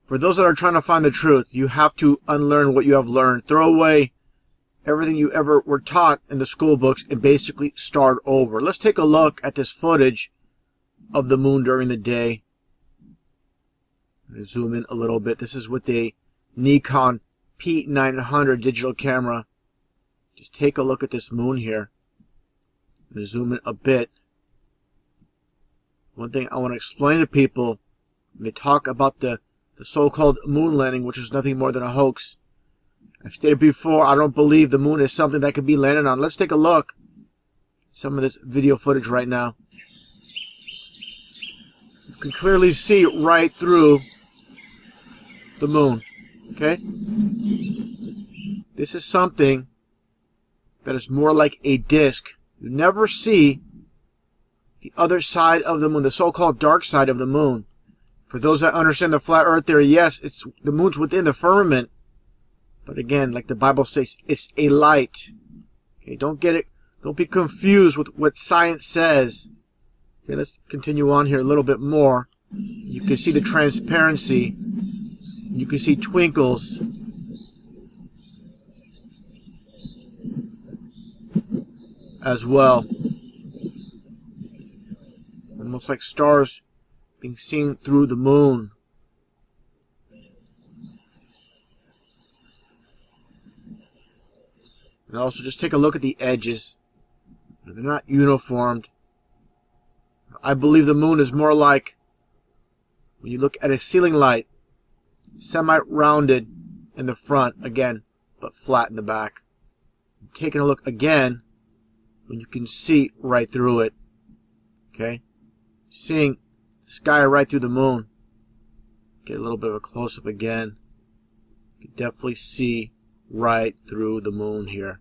For those that are trying to find the truth, you have to unlearn what you have learned. Throw away everything you ever were taught in the school books and basically start over. Let's take a look at this footage of the moon during the day. I'm going to zoom in a little bit. This is with a Nikon P900 digital camera. Just take a look at this moon here. I'm going to zoom in a bit. One thing I want to explain to people, when they talk about the so-called moon landing, which is nothing more than a hoax. I've stated before, I don't believe the moon is something that could be landed on. Let's take a look at some of this video footage right now. You can clearly see right through the moon. Okay? This is something that is more like a disc. You never see the other side of the moon, the so-called dark side of the moon. For those that understand the flat earth theory, yes, it's the moon's within the firmament. But again, like the Bible says, it's a light. Okay, don't get it. Don't be confused with what science says. Okay, let's continue on here a little bit more. You can see the transparency. You can see twinkles. As well. Almost like stars being seen through the moon. And also just take a look at the edges. They're not uniformed. I believe the moon is more like, when you look at a ceiling light, semi-rounded in the front, again, but flat in the back. Taking a look again, when you can see right through it. Okay? Seeing the sky right through the moon. Get a little bit of a close-up again. You can definitely see right through the moon here.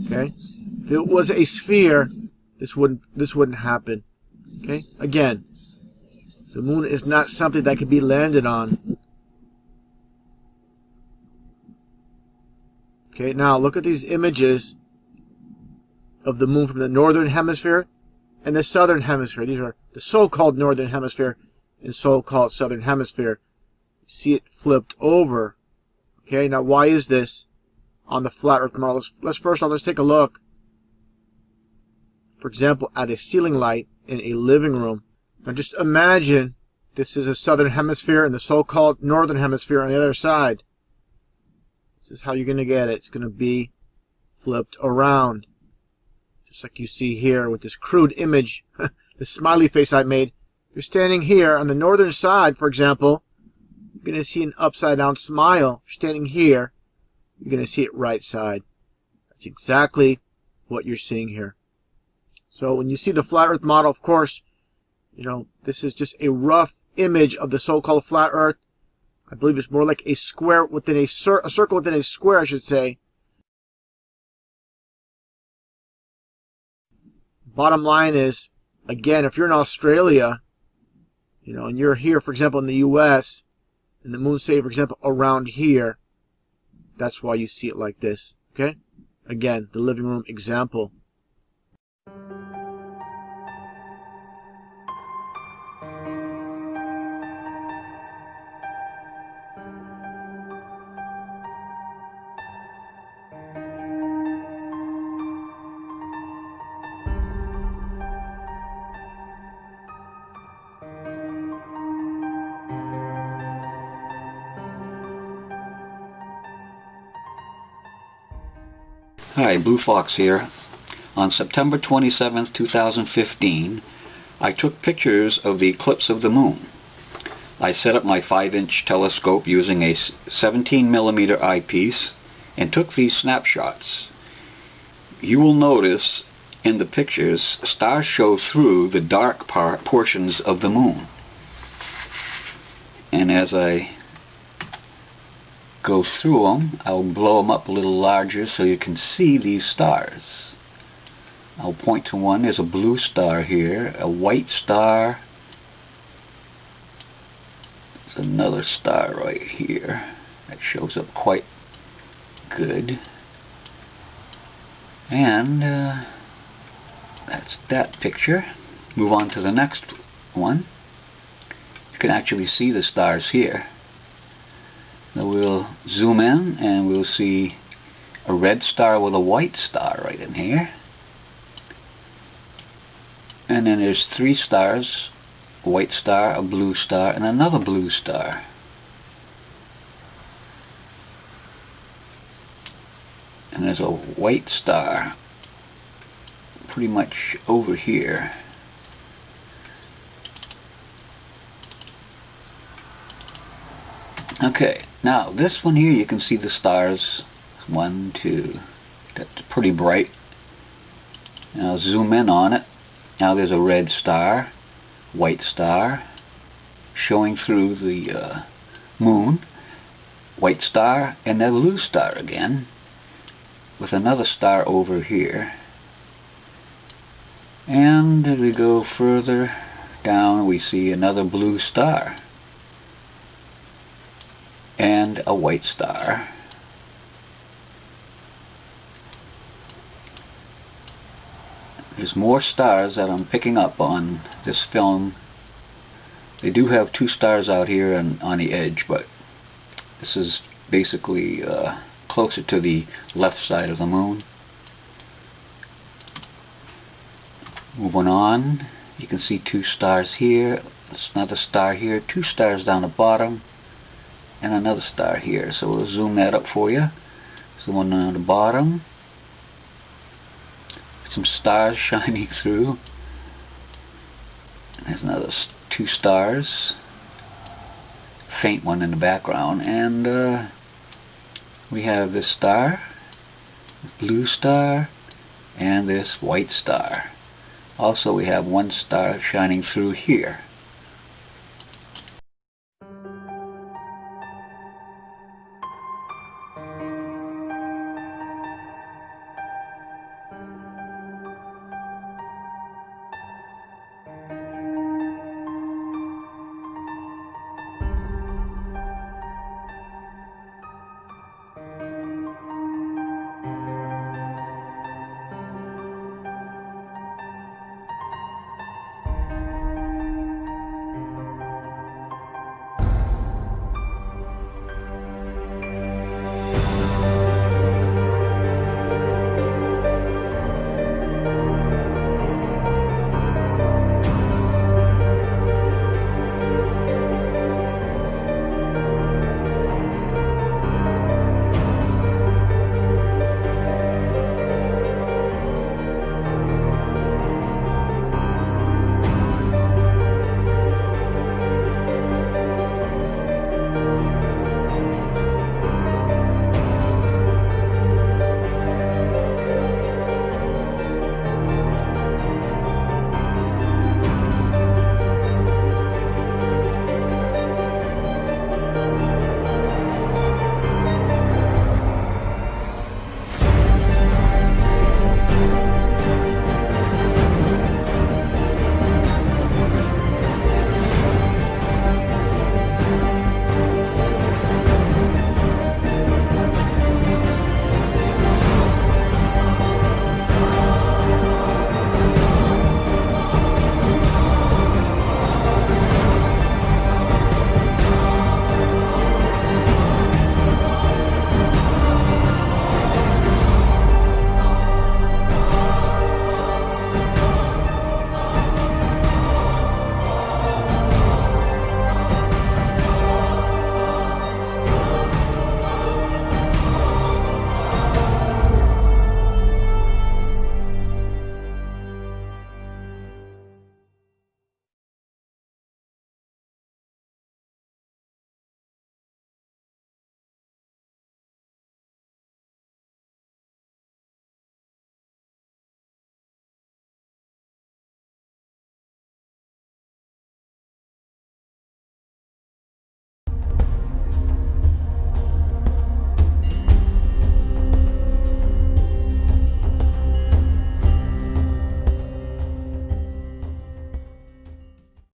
Okay? If it was a sphere, this wouldn't happen. Okay? Again, the moon is not something that can be landed on. Okay, now look at these images of the moon from the northern hemisphere and the southern hemisphere. These are the so-called northern hemisphere and so-called southern hemisphere. See it flipped over. Okay, now why is this on the flat earth model? Let's take a look, for example, at a ceiling light in a living room. Now just imagine this is a southern hemisphere and the so-called northern hemisphere on the other side. This is how you're going to get it. It's going to be flipped around. Just like you see here with this crude image, the smiley face I made. You're standing here on the northern side, for example. You're going to see an upside down smile. If you're standing here, you're going to see it right side. That's exactly what you're seeing here. So when you see the flat earth model, of course, you know, this is just a rough image of the so-called flat earth. I believe it's more like a square within a circle within a square, I should say. Bottom line is, again, if you're in Australia, you know, and you're here, for example, in the U.S., and the moon, say, for example, around here, that's why you see it like this. Okay? Again, the living room example. Hi, Blue Fox here. On September 27th, 2015, I took pictures of the eclipse of the moon. I set up my 5-inch telescope using a 17mm eyepiece and took these snapshots. You will notice in the pictures, stars show through the dark portions of the moon. And as I go through them, I'll blow them up a little larger so you can see these stars. I'll point to one. There's a blue star here, a white star. There's another star right here that shows up quite good. And that's that picture. Move on to the next one. You can actually see the stars here. Now we'll zoom in and we'll see a red star with a white star right in here. And then there's 3 stars, a white star, a blue star, and another blue star. And there's a white star pretty much over here. Okay, now this one here, you can see the stars. 1, 2, that's pretty bright. Now zoom in on it. Now there's a red star, white star, showing through the moon, white star, and then blue star again, with another star over here. And as we go further down, we see another blue star and a white star. There's more stars that I'm picking up on this film. They do have 2 stars out here on the edge, but this is basically closer to the left side of the moon. Moving on, you can see 2 stars here. There's another star here, 2 stars down the bottom, and another star here. So we'll zoom that up for you. There's the one on the bottom. Some stars shining through. There's another 2 stars. Faint one in the background. And we have this star, blue star, and this white star. Also we have 1 star shining through here.